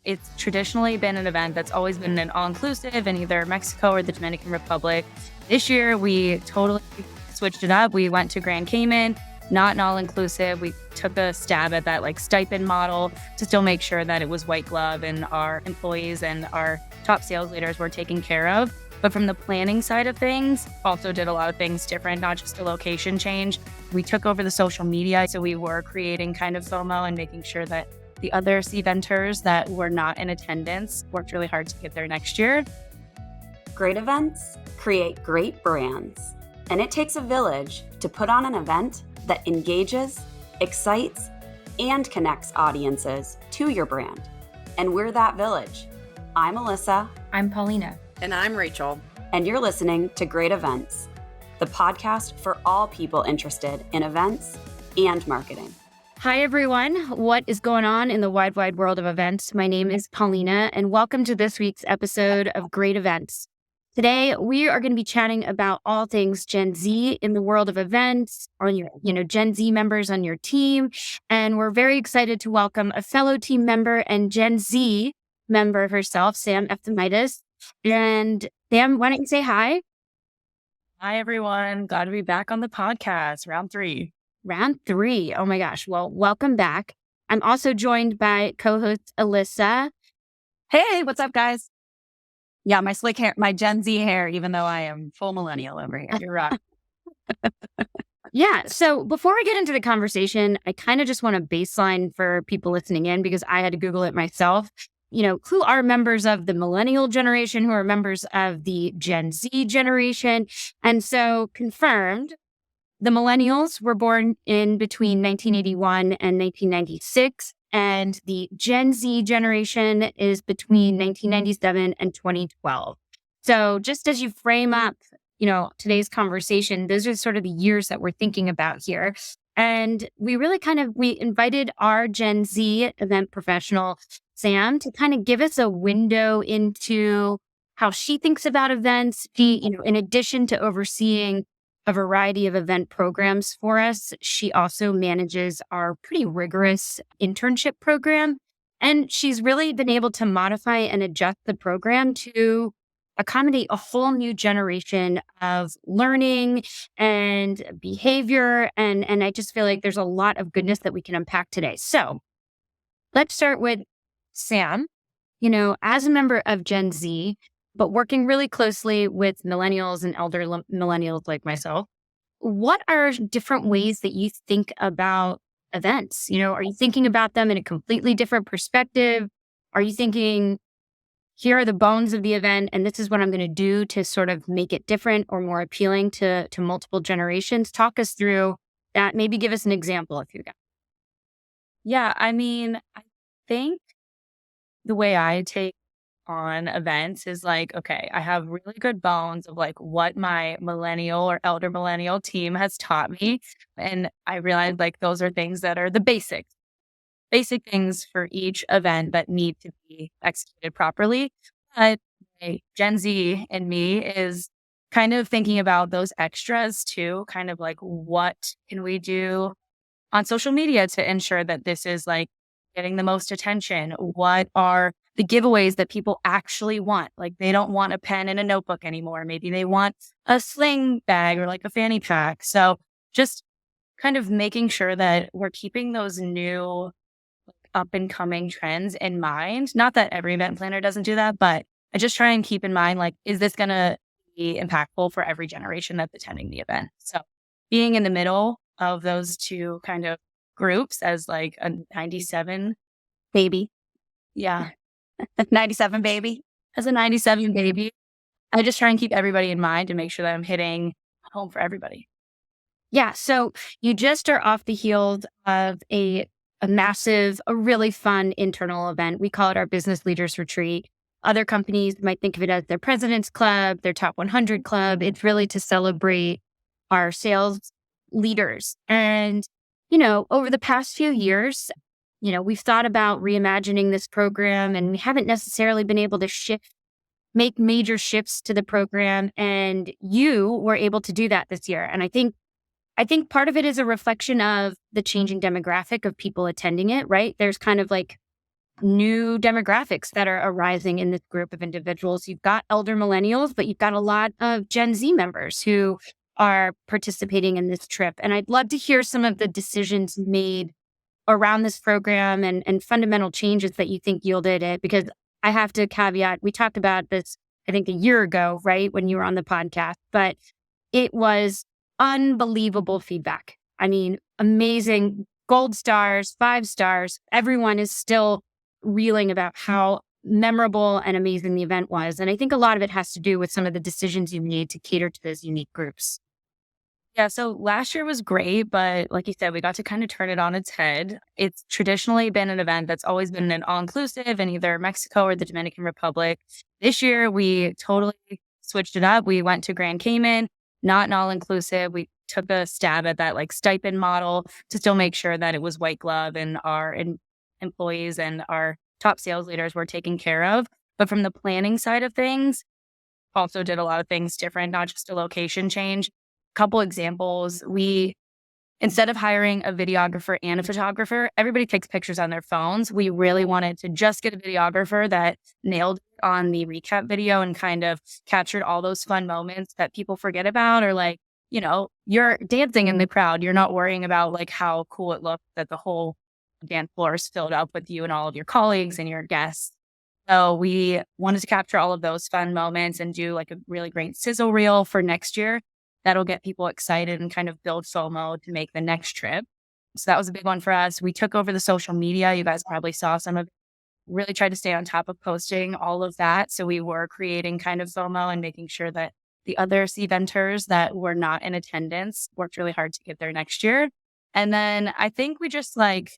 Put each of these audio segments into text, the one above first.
It's traditionally been an event that's always been an all-inclusive in either Mexico or the Dominican Republic. This year, we totally switched it up. We went to Grand Cayman, not an all-inclusive. We took a stab at that stipend model to still make sure that it was white glove and our employees and our top sales leaders were taken care of. But from the planning side of things, also did a lot of things different, not just a location change. We took over the social media, so we were creating kind of FOMO and making sure that the other Cventers that were not in attendance worked really hard to get there next year. Great events create great brands, and it takes a village to put on an event that engages, excites, and connects audiences to your brand. And we're that village. I'm Alyssa. I'm Paulina. And I'm Rachel. And you're listening to Great Events, the podcast for all people interested in events and marketing. Hi, everyone. What is going on in the wide world of events? My name is Paulina, and welcome to this week's episode of Great Events. Today, we are going to be chatting about all things Gen Z in the world of events, on your, Gen Z members on your team. And we're very excited to welcome a fellow team member and Gen Z member herself, Sam Efthimiades. And Sam, why don't you say hi? Hi, everyone. Glad to be back on the podcast. Round 3. Round 3. Oh my gosh. Well, welcome back. I'm also joined by co-host Alyssa. Hey, what's up, guys? Yeah, my slick hair, my Gen Z hair, even though I am full millennial over here. You're right. Yeah. So before I get into the conversation, I kind of just want a baseline for people listening in because I had to Google it myself. Who are members of the millennial generation, who are members of the Gen Z generation. And so confirmed, the millennials were born in between 1981 and 1996, and the Gen Z generation is between 1997 and 2012. So just as you frame up, today's conversation, those are sort of the years that we're thinking about here. And we really we invited our Gen Z event professional, Sam, to kind of give us a window into how she thinks about events. She, in addition to overseeing a variety of event programs for us, she also manages our pretty rigorous internship program. And she's really been able to modify and adjust the program to accommodate a whole new generation of learning and behavior. And I just feel like there's a lot of goodness that we can unpack today. So let's start with Sam. As a member of Gen Z, but working really closely with millennials and elder millennials like myself, what are different ways that you think about events? Are you thinking about them in a completely different perspective? Are you thinking, here are the bones of the event, and this is what I'm going to do to sort of make it different or more appealing to multiple generations? Talk us through that. Maybe give us an example if you got. Yeah, I think the way I take on events is okay, I have really good bones of what my millennial or elder millennial team has taught me. And I realized those are things that are the basic things for each event that need to be executed properly. But Gen Z in me is kind of thinking about those extras too, kind of what can we do on social media to ensure that this is getting the most attention? What are the giveaways that people actually want? They don't want a pen and a notebook anymore. Maybe they want a sling bag or a fanny pack. So just kind of making sure that we're keeping those new up and coming trends in mind. Not that every event planner doesn't do that, but I just try and keep in mind, is this going to be impactful for every generation that's attending the event? So being in the middle of those two kind of groups as a 97 Baby. Yeah. 97 baby. As a 97 baby, I just try and keep everybody in mind and make sure that I'm hitting home for everybody. Yeah. So you just are off the heels of a massive, a really fun internal event. We call it our Business Leaders Retreat. Other companies might think of it as their President's Club, their Top 100 Club. It's really to celebrate our sales leaders. And, over the past few years, we've thought about reimagining this program, and we haven't necessarily been able to make major shifts to the program. And you were able to do that this year. And I think part of it is a reflection of the changing demographic of people attending it, right? There's kind of new demographics that are arising in this group of individuals. You've got elder millennials, but you've got a lot of Gen Z members who are participating in this trip. And I'd love to hear some of the decisions made around this program and fundamental changes that you think yielded it. Because I have to caveat, we talked about this, I think, a year ago, right, when you were on the podcast, but it was unbelievable feedback. I mean, amazing, gold stars, 5 stars. Everyone is still reeling about how memorable and amazing the event was. And I think a lot of it has to do with some of the decisions you made to cater to those unique groups. Yeah, so last year was great, but like you said, we got to kind of turn it on its head. It's traditionally been an event that's always been an all-inclusive in either Mexico or the Dominican Republic. This year, we totally switched it up. We went to Grand Cayman, not an all-inclusive. We took a stab at that like stipend model to still make sure that it was white glove and our employees and our top sales leaders were taken care of. But from the planning side of things, also did a lot of things different, not just a location change. Couple examples, we instead of hiring a videographer and a photographer, everybody takes pictures on their phones. We really wanted to just get a videographer that nailed it on the recap video and kind of captured all those fun moments that people forget about, or like, you're dancing in the crowd. You're not worrying about like how cool it looked that the whole dance floor is filled up with you and all of your colleagues and your guests. So we wanted to capture all of those fun moments and do like a really great sizzle reel for next year. That'll get people excited and kind of build FOMO to make the next trip. So that was a big one for us. We took over the social media. You guys probably saw some of it. Really tried to stay on top of posting all of that. So we were creating kind of FOMO and making sure that the other Cventers that were not in attendance worked really hard to get there next year. And then I think we just like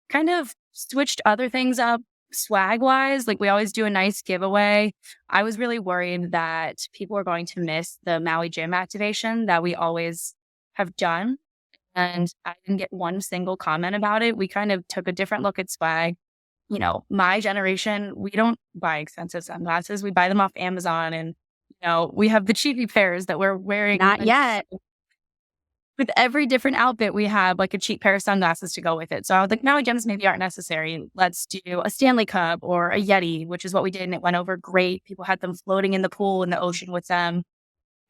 kind of switched other things up swag wise. Like we always do a nice giveaway. I was really worried that people were going to miss the Maui gym activation that we always have done. And I didn't get one single comment about it. We kind of took a different look at swag. My generation, we don't buy expensive sunglasses. We buy them off Amazon, and, we have the cheapy pairs that we're wearing. Not yet. With every different outfit, we have like a cheap pair of sunglasses to go with it. So I was like, Maui gems maybe aren't necessary. Let's do a Stanley Cup or a Yeti, which is what we did. And it went over great. People had them floating in the pool in the ocean with them.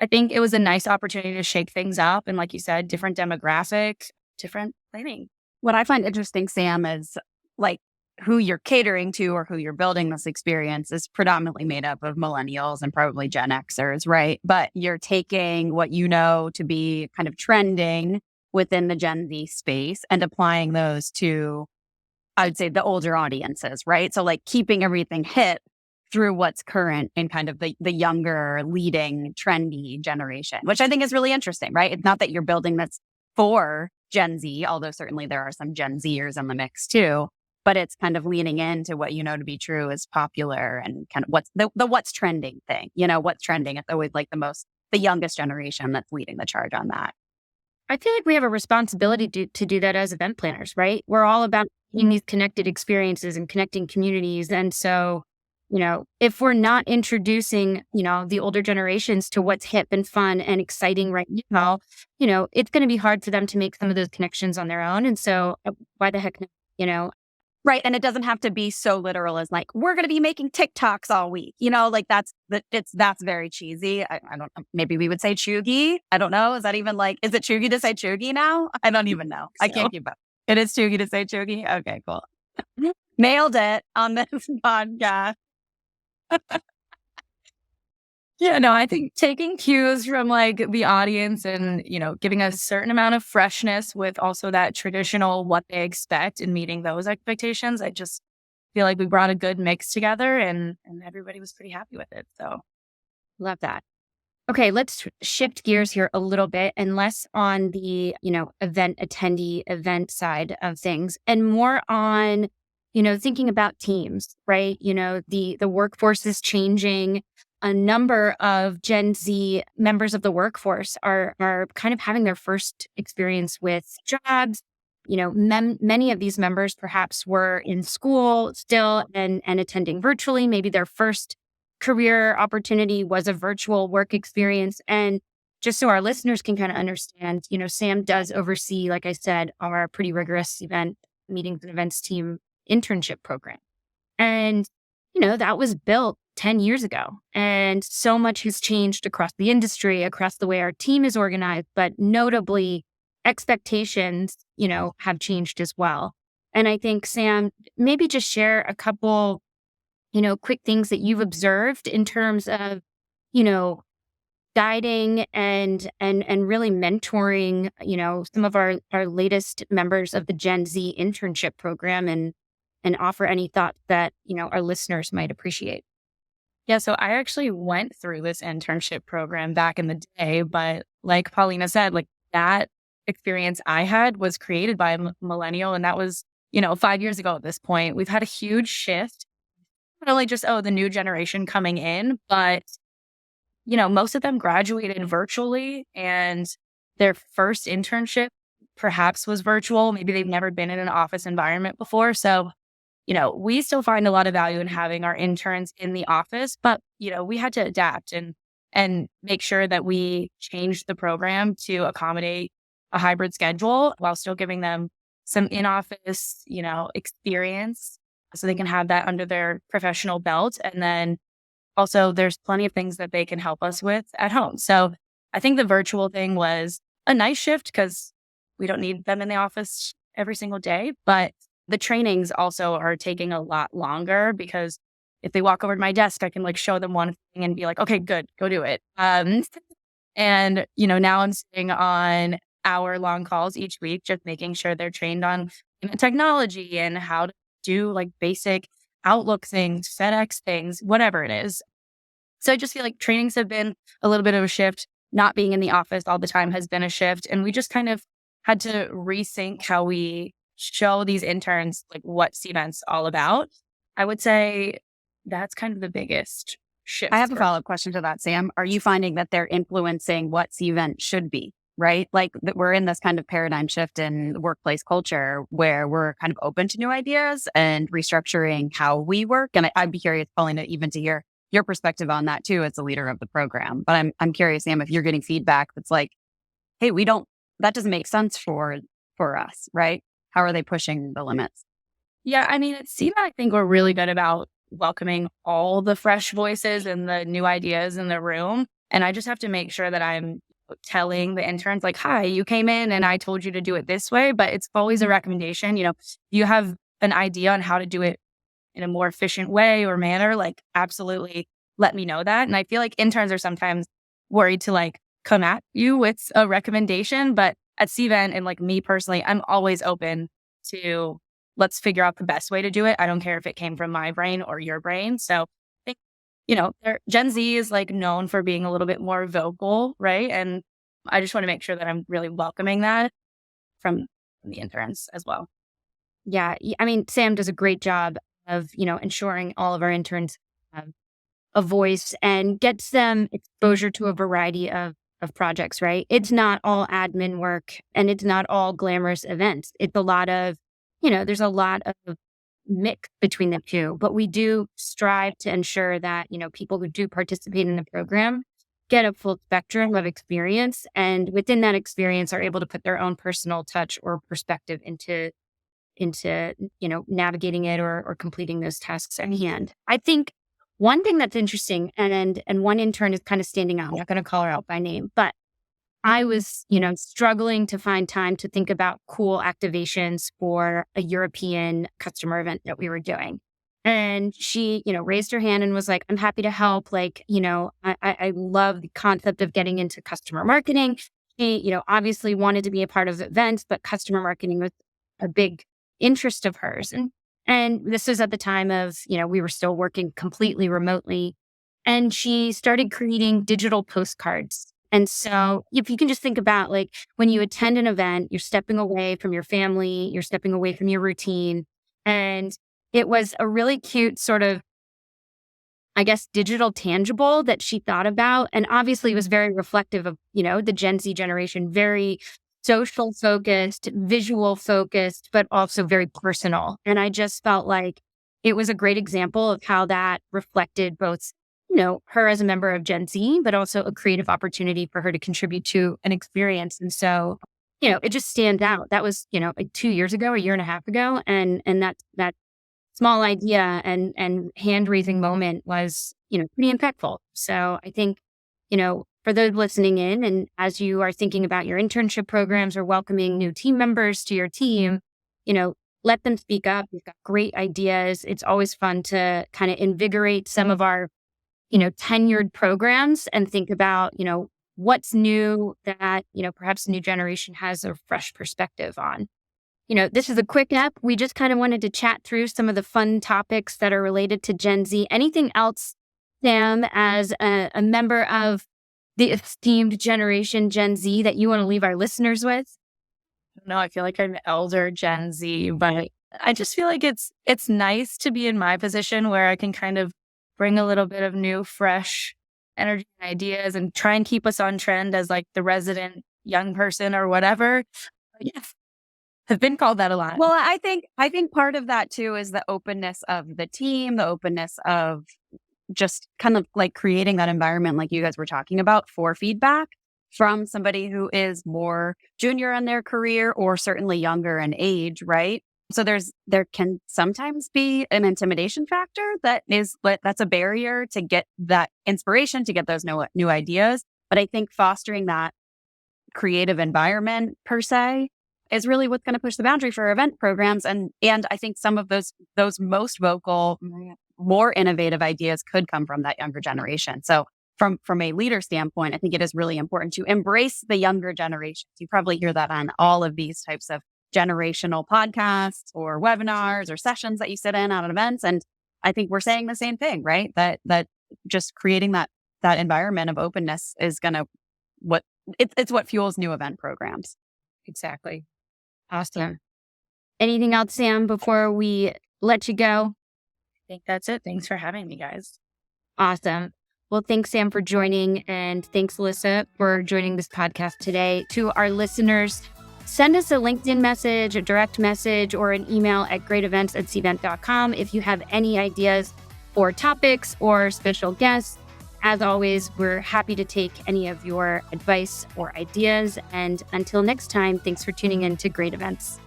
I think it was a nice opportunity to shake things up. And like you said, different demographic, different planning. What I find interesting, Sam, is like who you're catering to or who you're building this experience is predominantly made up of millennials and probably Gen Xers, right? But you're taking what you know to be kind of trending within the Gen Z space and applying those to, I would say, the older audiences, right? So like keeping everything hip through what's current in kind of the younger, leading, trendy generation, which I think is really interesting, right? It's not that you're building this for Gen Z, although certainly there are some Gen Zers in the mix too. But it's kind of leaning into what you know to be true is popular and kind of what's the what's trending thing. What's trending. It's always like the youngest generation that's leading the charge on that. I feel like we have a responsibility to do that as event planners, right? We're all about creating these connected experiences and connecting communities. And so, if we're not introducing, the older generations to what's hip and fun and exciting right now, it's going to be hard for them to make some of those connections on their own. And so why the heck, Right. And it doesn't have to be so literal as like, we're going to be making TikToks all week. Like that's very cheesy. I don't know. Maybe we would say chuggy. I don't know. Is that even like, is it chuggy to say chuggy now? I don't even know. I can't keep up. It is chuggy to say chuggy. Okay, cool. Nailed it on this podcast. Yeah, no, I think taking cues from like the audience and, giving a certain amount of freshness with also that traditional what they expect and meeting those expectations. I just feel like we brought a good mix together and everybody was pretty happy with it. So love that. Okay, let's shift gears here a little bit and less on the, event attendee event side of things and more on, thinking about teams, right? The workforce is changing. A number of Gen Z members of the workforce are kind of having their first experience with jobs. Many of these members perhaps were in school still and attending virtually. Maybe their first career opportunity was a virtual work experience. And just so our listeners can kind of understand, Sam does oversee, like I said, our pretty rigorous event meetings and events team internship program. And, that was built 10 years ago. And so much has changed across the industry, across the way our team is organized, but notably expectations, have changed as well. And I think, Sam, maybe just share a couple, quick things that you've observed in terms of, you know, guiding and really mentoring, some of our latest members of the Gen Z internship program and offer any thoughts that, our listeners might appreciate. Yeah, so I actually went through this internship program back in the day, but like Paulina said, like that experience I had was created by a millennial, and that was, 5 years ago at this point. We've had a huge shift, not only just, the new generation coming in, but, most of them graduated virtually, and their first internship perhaps was virtual. Maybe they've never been in an office environment before. So we still find a lot of value in having our interns in the office, but, we had to adapt and make sure that we changed the program to accommodate a hybrid schedule while still giving them some in-office, experience so they can have that under their professional belt. And then also there's plenty of things that they can help us with at home. So I think the virtual thing was a nice shift because we don't need them in the office every single day, but the trainings also are taking a lot longer because if they walk over to my desk, I can like show them one thing and be like, okay, good, go do it. And, now I'm sitting on hour-long calls each week, just making sure they're trained on technology and how to do like basic Outlook things, FedEx things, whatever it is. So I just feel like trainings have been a little bit of a shift. Not being in the office all the time has been a shift. And we just kind of had to rethink how we show these interns like what Cvent's all about. I would say that's kind of the biggest shift. I have a follow-up question to that, Sam. Are you finding that they're influencing what Cvent should be, right? Like that we're in this kind of paradigm shift in the workplace culture where we're kind of open to new ideas and restructuring how we work. And I'd be curious, Paulina, even to hear your perspective on that too, as the leader of the program. But I'm curious, Sam, if you're getting feedback that's like, hey, that doesn't make sense for us, right? How are they pushing the limits? Yeah, I mean, at Cvent, I think we're really good about welcoming all the fresh voices and the new ideas in the room. And I just have to make sure that I'm telling the interns like, hi, you came in and I told you to do it this way, but it's always a recommendation. You have an idea on how to do it in a more efficient way or manner, like absolutely let me know that. And I feel like interns are sometimes worried to like come at you with a recommendation, but at Cvent and like me personally, I'm always open to let's figure out the best way to do it. I don't care if it came from my brain or your brain. So I think, Gen Z is like known for being a little bit more vocal, right? And I just want to make sure that I'm really welcoming that from the interns as well. Yeah. I mean, Sam does a great job of, ensuring all of our interns have a voice and gets them exposure to a variety of projects, right? It's not all admin work and it's not all glamorous events. It's a lot of, there's a lot of mix between the two, but we do strive to ensure that, people who do participate in the program get a full spectrum of experience and within that experience are able to put their own personal touch or perspective into navigating it or completing those tasks at hand. I think one thing that's interesting and one intern is kind of standing out. I'm not going to call her out by name, but I was, struggling to find time to think about cool activations for a European customer event that we were doing. And she, raised her hand and was like, I'm happy to help. Like, I love the concept of getting into customer marketing. She, obviously wanted to be a part of events, but customer marketing was a big interest of hers. And this was at the time of, we were still working completely remotely. And she started creating digital postcards. And so if you can just think about like when you attend an event, you're stepping away from your family, you're stepping away from your routine. And it was a really cute sort of, I guess, digital tangible that she thought about. And obviously it was very reflective of, the Gen Z generation, very social focused, visual focused, but also very personal. And I just felt like it was a great example of how that reflected both, her as a member of Gen Z, but also a creative opportunity for her to contribute to an experience. And so, it just stands out. That was, like 2 years ago, a year and a half ago. And that small idea and hand-raising moment was, pretty impactful. So I think, for those listening in, and as you are thinking about your internship programs or welcoming new team members to your team, let them speak up. We've got great ideas. It's always fun to kind of invigorate some of our, tenured programs and think about, what's new that, perhaps the new generation has a fresh perspective on. This is a quick ep. We just kind of wanted to chat through some of the fun topics that are related to Gen Z. Anything else, Sam, as a member of the esteemed generation Gen Z that you want to leave our listeners with? No, I feel like I'm elder Gen Z, but I just feel like it's nice to be in my position where I can kind of bring a little bit of new, fresh energy and ideas and try and keep us on trend as like the resident young person or whatever. But yes, I've been called that a lot. Well, I think part of that too is the openness of the team, the openness of just kind of like creating that environment like you guys were talking about for feedback from somebody who is more junior in their career or certainly younger in age, right? So there can sometimes be an intimidation factor that's a barrier to get that inspiration, to get those new ideas. But I think fostering that creative environment per se is really what's going to push the boundary for event programs. And I think some of those most vocal, more innovative ideas could come from that younger generation. So from a leader standpoint, I think it is really important to embrace the younger generations. You probably hear that on all of these types of generational podcasts or webinars or sessions that you sit in on events. And I think we're saying the same thing, right? That just creating that environment of openness is going to it's what fuels new event programs. Exactly. Awesome. Anything else, Sam, before we let you go? I think that's it. Thanks for having me, guys. Awesome. Well, thanks, Sam, for joining. And thanks, Alyssa, for joining this podcast today. To our listeners, send us a LinkedIn message, a direct message, or an email at greatevents@cvent.com if you have any ideas for topics or special guests. As always, we're happy to take any of your advice or ideas. And until next time, thanks for tuning in to Great Events.